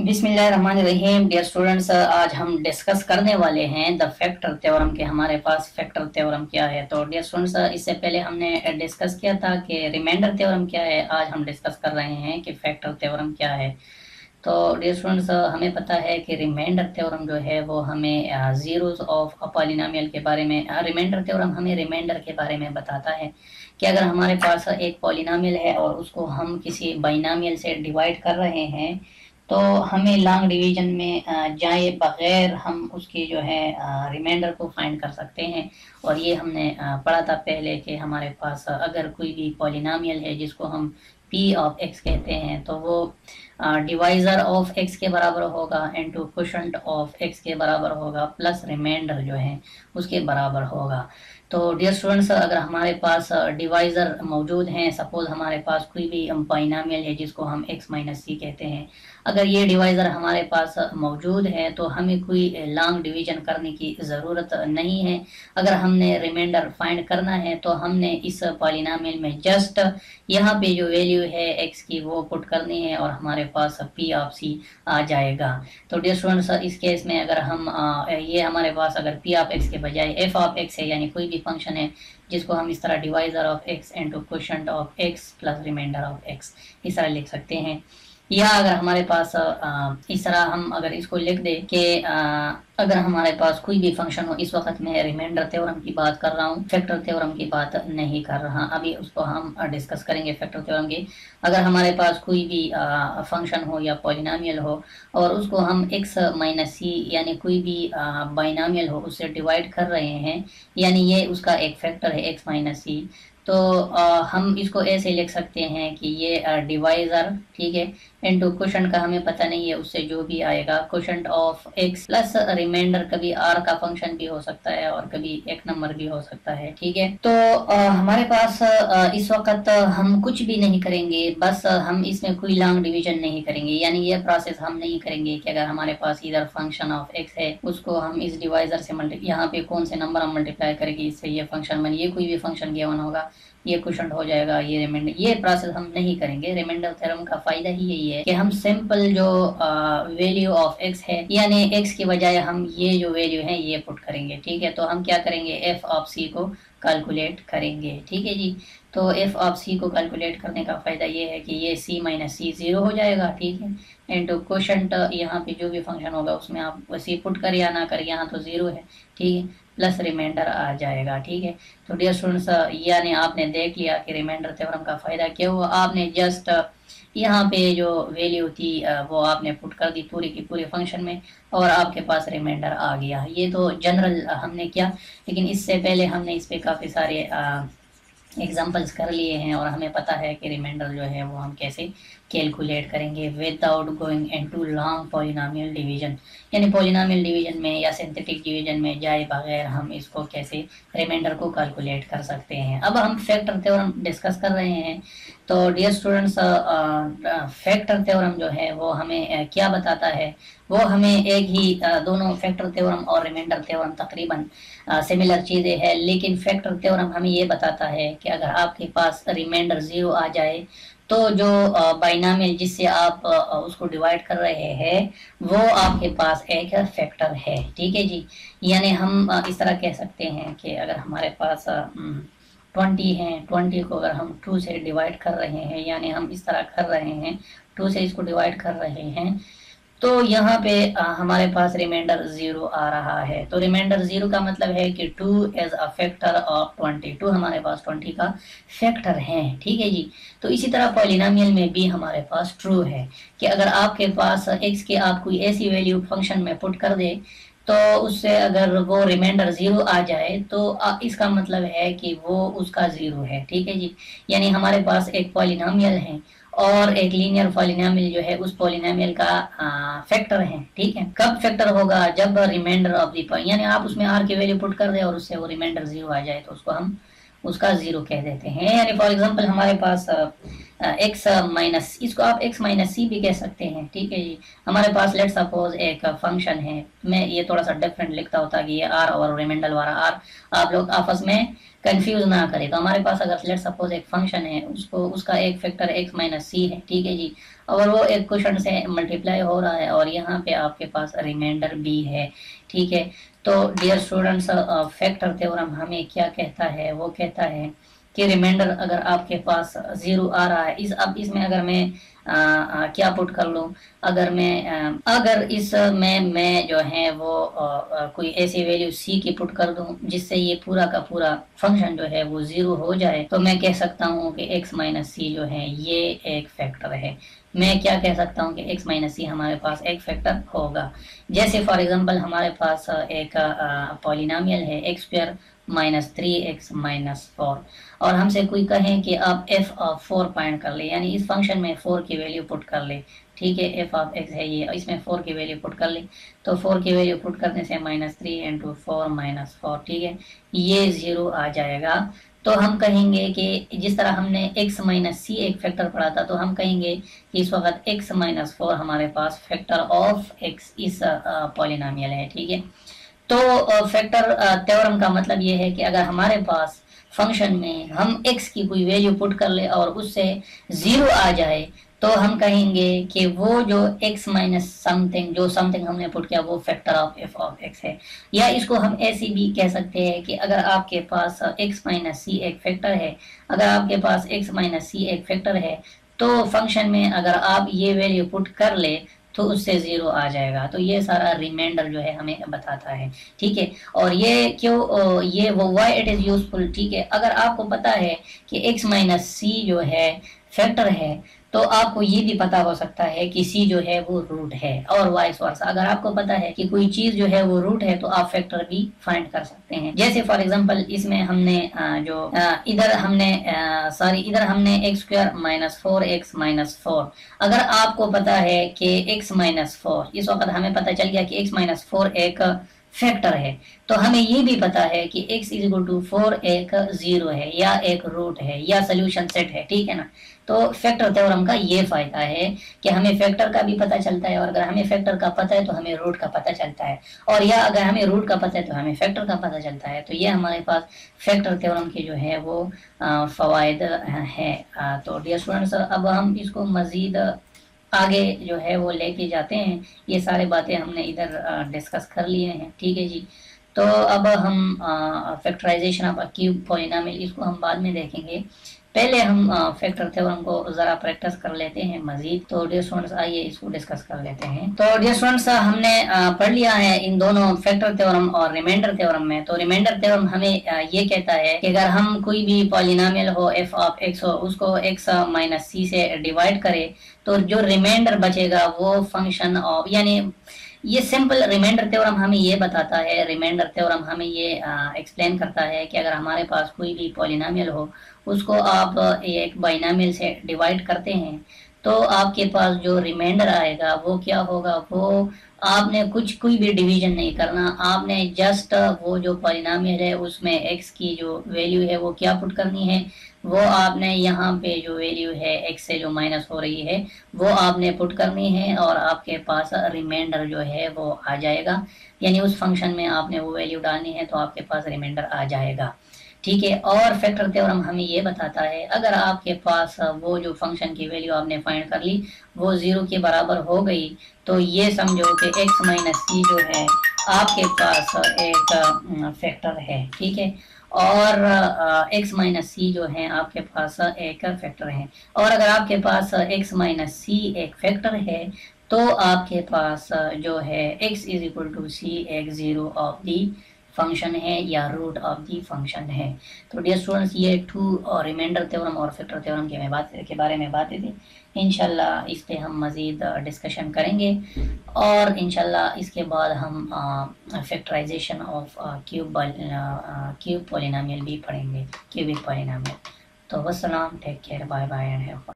बिस्मिल्लाहिर्रहमानिर्रहीम। Dear students, आज हम डिस्कस करने वाले हैं द फैक्टर थ्योरम के हमारे पास फैक्टर थ्योरम क्या है। तो डियर स्टूडेंट्स, इससे पहले हमने डिस्कस किया था कि रिमाइंडर थ्योरम क्या है। आज हम डिस्कस कर रहे हैं कि फैक्टर थ्योरम क्या है। तो डियर स्टूडेंट्स, हमें पता है कि रिमाइंडर थ्योरम जो है वो हमें जीरोस ऑफ अ पॉलिनोमियल के बारे में, रिमाइंडर थ्योरम हमें रिमाइंडर के बारे में बताता है कि अगर हमारे पास एक पॉलिनोमियल है और उसको हम किसी बाइनोमियल से डिवाइड कर रहे हैं तो हमें लॉन्ग डिवीजन में जाए बगैर हम उसकी जो है रिमाइंडर को फाइंड कर सकते हैं। और ये हमने पढ़ा था पहले कि हमारे पास अगर कोई भी पॉलिनोमियल है जिसको हम पी ऑफ एक्स कहते हैं तो वो डिवाइजर ऑफ एक्स के बराबर होगा इनटू क्वोशंट ऑफ एक्स के बराबर होगा प्लस रिमाइंडर जो है उसके बराबर होगा। तो डियर स्टूडेंट्स, अगर हमारे पास डिवाइजर मौजूद हैं, सपोज हमारे पास कोई भी बाइनोमियल है जिसको हम x माइनस सी कहते हैं, अगर ये डिवाइजर हमारे पास मौजूद है तो हमें कोई लॉन्ग डिवीजन करने की ज़रूरत नहीं है। अगर हमने रिमाइंडर फाइंड करना है तो हमने इस पॉलिनोमियल में जस्ट यहाँ पे जो वैल्यू है x की वो पुट करनी है और हमारे पास p ऑफ c आ जाएगा। तो डियर स्टूडेंट्स, इस केस में अगर हम ये हमारे पास अगर p ऑफ x के बजाय f ऑफ x है, यानी कोई भी फंक्शन है जिसको हम इस तरह divisor of x into quotient of x plus remainder of x इस तरह लिख सकते हैं। या अगर हमारे पास इस तरह हम अगर इसको लिख दे कि अगर हमारे पास कोई भी फंक्शन हो, इस वक्त मैं रिमाइंडर थ्योरम की बात कर रहा हूँ, फैक्टर थ्योरम की बात नहीं कर रहा, अभी उसको हम डिस्कस करेंगे फैक्टर थ्योरम की। अगर हमारे पास कोई भी फंक्शन हो या पॉलिनोमियल हो और उसको हम x माइनस सी यानी कोई भी बाइनोमियल हो उससे डिवाइड कर रहे हैं, यानी ये उसका एक फैक्टर है x माइनस सी, तो हम इसको ऐसे लिख सकते हैं कि ये डिवाइजर, ठीक है, इनटू क्वोशंट का हमें पता नहीं है, उससे जो भी आएगा quotient of x plus remainder, कभी r का फंक्शन भी हो सकता है और कभी एक नंबर भी हो सकता है, ठीक है। तो हमारे पास इस वक्त हम कुछ भी नहीं करेंगे, बस हम इसमें कोई लॉन्ग डिवीजन नहीं करेंगे, यानी ये प्रोसेस हम नहीं करेंगे कि अगर हमारे पास इधर फंक्शन ऑफ x है उसको हम इस डिवाइजर से यहाँ पे कौन से नंबर हम मल्टीप्लाई करेंगे इससे ये फंक्शन बने, ये कोई भी फंक्शन गिवन होगा ये क्वोशंट हो जाएगा, ये रिमाइंडर, ये प्रोसेस हम नहीं करेंगे। रिमाइंडर थ्योरम का फायदा ही यही है कि हम सिंपल जो वैल्यू ऑफ x है यानी x की बजाय हम ये जो वैल्यू है ये पुट करेंगे, ठीक है। तो हम क्या करेंगे, f ऑफ c को कैलकुलेट करेंगे, ठीक है जी। तो f ऑफ c को कैलकुलेट करने का फायदा ये है कि ये c माइनस सी जीरो हो जाएगा, ठीक है, इनटू क्वोशंट यहाँ पे जो भी फंक्शन होगा उसमें आप c पुट कर या ना कर, यहाँ तो जीरो है, ठीक है, प्लस रिमाइंडर आ जाएगा, ठीक है। तो डियर स्टूडेंट्स, यानी आपने देख लिया कि रिमाइंडर थ्योरम का फायदा क्या हुआ, आपने जस्ट यहाँ पे जो वैल्यू थी वो आपने पुट कर दी पूरी की पूरी फंक्शन में और आपके पास रिमाइंडर आ गया। ये तो जनरल हमने किया, लेकिन इससे पहले हमने इस पे काफ़ी सारे एग्जाम्पल्स कर लिए हैं और हमें पता है कि रिमाइंडर जो है वो हम कैसे कैलकुलेट करेंगे without going into long polynomial division, यानी पॉलिनोमियल डिवीजन में या सिंथेटिक डिवीजन में जाए बगैर हम इसको कैसे रिमाइंडर को कैलकुलेट कर सकते हैं। अब हम फैक्टर थ्योरम डिस्कस कर रहे हैं। तो डियर स्टूडेंट्स, फैक्टर थ्योरम जो है वो हमें क्या बताता है, वो हमें एक ही दोनों फैक्टर थ्योरम और रिमाइंडर थ्योरम तकरीबन सिमिलर चीज़ें हैं, लेकिन फैक्टर थ्योरम हमें ये बताता है कि अगर आपके पास रिमाइंडर जीरो आ जाए तो जो बाइनोमियल जिससे आप उसको डिवाइड कर रहे हैं वो आपके पास एक फैक्टर है, ठीक है जी। यानी हम इस तरह कह सकते हैं कि अगर हमारे पास 20 है, 20 को अगर हम 2 से डिवाइड कर रहे हैं, यानी हम इस तरह कर रहे हैं 2 से इसको डिवाइड कर रहे हैं, तो यहाँ पे हमारे पास रिमाइंडर जीरो आ रहा है। तो रिमाइंडर जीरो का मतलब है कि 2 एज अ फैक्टर ऑफ 20, 2 हमारे पास 20 का फैक्टर है, ठीक है जी। तो इसी तरह पॉलिनोमियल में भी हमारे पास ट्रू है कि अगर आपके पास x के आप कोई ऐसी वैल्यू फंक्शन में पुट कर दे तो उससे अगर वो रिमाइंडर जीरो आ जाए तो इसका मतलब है कि वो उसका जीरो है, ठीक है जी। यानी हमारे पास एक पॉलिनोमियल है और एक लीनियर पॉलिनोमियल जो है उस पॉलिनोमियल का फैक्टर है, ठीक है। कब फैक्टर होगा, जब रिमाइंडर ऑफ द पॉइंट, यानी आप उसमें r की वैल्यू पुट कर दे और उससे वो रिमाइंडर जीरो आ जाए तो उसको हम उसका जीरो कह देते हैं। यानी फॉर एग्जांपल हमारे पास एक्स माइनस, इसको आप एक्स माइनस सी भी कह सकते हैं, ठीक है जी। हमारे पास लेट सपोज एक फंक्शन है, मैं ये थोड़ा सा डिफरेंट लिखता होता कि ये आर और रिमाइंडर वाला आर, आप लोग आपस में कंफ्यूज ना करें। तो हमारे पास अगर लेट सपोज एक फंक्शन है, उसको उसका एक फैक्टर एक्स माइनस सी है, ठीक है जी, और वो एक क्वेश्चन से मल्टीप्लाई हो रहा है और यहाँ पे आपके पास रिमाइंडर भी है, ठीक है। तो डियर स्टूडेंट्स, फैक्टर थ्योरम हमें क्या कहता है, वो कहता है कि रिमाइंडर अगर आपके पास जीरो आ रहा है, इस अब इसमें अगर मैं क्या पुट कर लूं, अगर मैं अगर इसमें मैं जो है वो कोई ऐसी वैल्यू सी की पुट कर दूं जिससे ये पूरा का पूरा फंक्शन जो है वो जीरो हो जाए, तो मैं कह सकता हूँ कि एक्स माइनस सी जो है ये एक फैक्टर है। मैं क्या कह सकता हूँ कि एक्स माइनस सी हमारे पास एक फैक्टर होगा। जैसे फॉर एग्जांपल हमारे पास एक पॉलिनोमियल है x square minus 3x minus 4, और हमसे कोई कहे कि आप एफ ऑफ 4 फाइंड कर ले, यानी इस फंक्शन में 4 की वैल्यू पुट कर ले, ठीक है। एफ ऑफ एक्स है ये, इसमें 4 की वैल्यू पुट कर ले, तो 4 की वैल्यू पुट करने से माइनस 3 इंटू 4 माइनस 4, ठीक है, ये जीरो आ जाएगा। तो हम कहेंगे कि जिस तरह हमने x माइनस सी एक फैक्टर पढ़ा था, तो हम कहेंगे कि इस वक्त x माइनस 4 हमारे पास फैक्टर ऑफ x इस पॉलिनोमियल है, ठीक है। तो फैक्टर थ्योरम का मतलब ये है कि अगर हमारे पास फंक्शन में हम x की कोई वैल्यू पुट कर ले और उससे जीरो आ जाए, तो हम कहेंगे कि वो जो x माइनस समथिंग, जो समथिंग हमने पुट किया, वो factor of f of x है। या इसको हम ऐसे भी कह सकते हैं कि अगर आपके पास x माइनस सी एक फैक्टर है, अगर आपके पास x माइनस सी एक फैक्टर है, तो फंक्शन में अगर आप ये वैल्यू पुट कर ले तो उससे जीरो आ जाएगा। तो ये सारा रिमाइंडर जो है हमें बताता है, ठीक है। और ये क्यों, ये वो व्हाई इट इज यूजफुल, ठीक है। अगर आपको पता है कि x माइनस सी जो है फैक्टर है, तो आपको ये भी पता हो सकता है कि सी जो है वो रूट है, और वाइस वर्सा। अगर आपको पता है कि कोई चीज जो है वो रूट है, तो आप फैक्टर भी फाइंड कर सकते हैं। जैसे फॉर एग्जांपल इसमें हमने इधर हमने x square minus 4x minus 4, अगर आपको पता है कि x माइनस 4, इस वक्त हमें पता चल गया कि x माइनस 4 एक फैक्टर है, तो हमें ये भी पता है कि x इज इक्वल टू 4 एक जीरो है या एक रूट है या सोल्यूशन सेट है, ठीक है ना। तो फैक्टर थ्योरम का ये फायदा है कि हमें फैक्टर का भी पता चलता है, और अगर हमें फैक्टर का पता है तो हमें रूट का पता चलता है, और या अगर हमें रूट का पता है तो हमें फैक्टर का पता चलता है। तो ये हमारे पास फैक्टर थ्योरम के जो है वो फवायद है। तो डियर स्टूडेंट्स, अब हम इसको मजीद आगे जो है वो लेके जाते हैं। ये सारे बातें हमने इधर डिस्कस कर लिए हैं, ठीक है जी। तो अब हम फैक्टराइजेशन ऑफ क्यूब पॉलिनोमियल, इसको हम बाद में देखेंगे। पहले हम फैक्टर थ्योरम को जरा प्रैक्टिस कर लेते हैं मजीद। तो डियर स्टूडेंट्स, आइए इसको डिस्कस कर लेते हैं। तो डियर स्टूडेंट्स, हमने पढ़ लिया है इन दोनों फैक्टर थ्योरम और रिमाइंडर थ्योरम में। तो रिमाइंडर थ्योरम हमें ये कहता है कि अगर हम कोई भी पॉलिनोमियल हो एफ ऑफ एक्स हो, उसको एक्स माइनस सी से डिवाइड करें, तो जो रिमाइंडर बचेगा वो फंक्शन ऑफ, यानी ये सिंपल रिमाइंडर थ्योरम हमें ये बताता है, रिमाइंडर थ्योरम हमें ये एक्सप्लेन करता है कि अगर हमारे पास कोई भी पॉलिनोमियल हो, उसको आप एक बाइनोमियल से डिवाइड करते हैं, तो आपके पास जो रिमाइंडर आएगा वो क्या होगा, वो आपने कोई भी डिवीजन नहीं करना, आपने जस्ट वो जो पॉलिनोमियल है उसमें एक्स की जो वैल्यू है वो क्या पुट करनी है, वो आपने यहाँ पे जो वैल्यू है एक्स से जो माइनस हो रही है वो आपने पुट करनी है, और आपके पास रिमाइंडर जो है वो आ जाएगा। यानी उस फंक्शन में आपने वो वैल्यू डालनी है तो आपके पास रिमाइंडर आ जाएगा, ठीक है। और फैक्टर थ्योरम हमें ये बताता है अगर आपके पास वो जो फंक्शन की वैल्यू आपने फाइंड कर ली वो जीरो के बराबर हो गई, तो ये समझो कि x माइनस सी जो है आपके पास एक फैक्टर है, ठीक है। और x माइनस सी जो है आपके पास एक फैक्टर है। और अगर आपके पास x माइनस सी एक फैक्टर है, तो आपके पास जो है x इज इक्वल टू सी एक जीरो ऑफ दी फंक्शन है या रूट ऑफ दी फंक्शन है। तो डियर स्टूडेंट्स, ये टू और रिमाइंडर थ्योरम और फैक्टर थ्योरम के बारे में बातें थी। इंशाल्लाह इस पे हम मज़ीद डिस्कशन करेंगे, और इंशाल्लाह इसके बाद हम फैक्टराइजेशन ऑफ क्यूब पॉलिनोमियल भी पढ़ेंगे, क्यूबिक पॉलिनोमियल। तो वस्सलाम, take care, bye bye and have fun.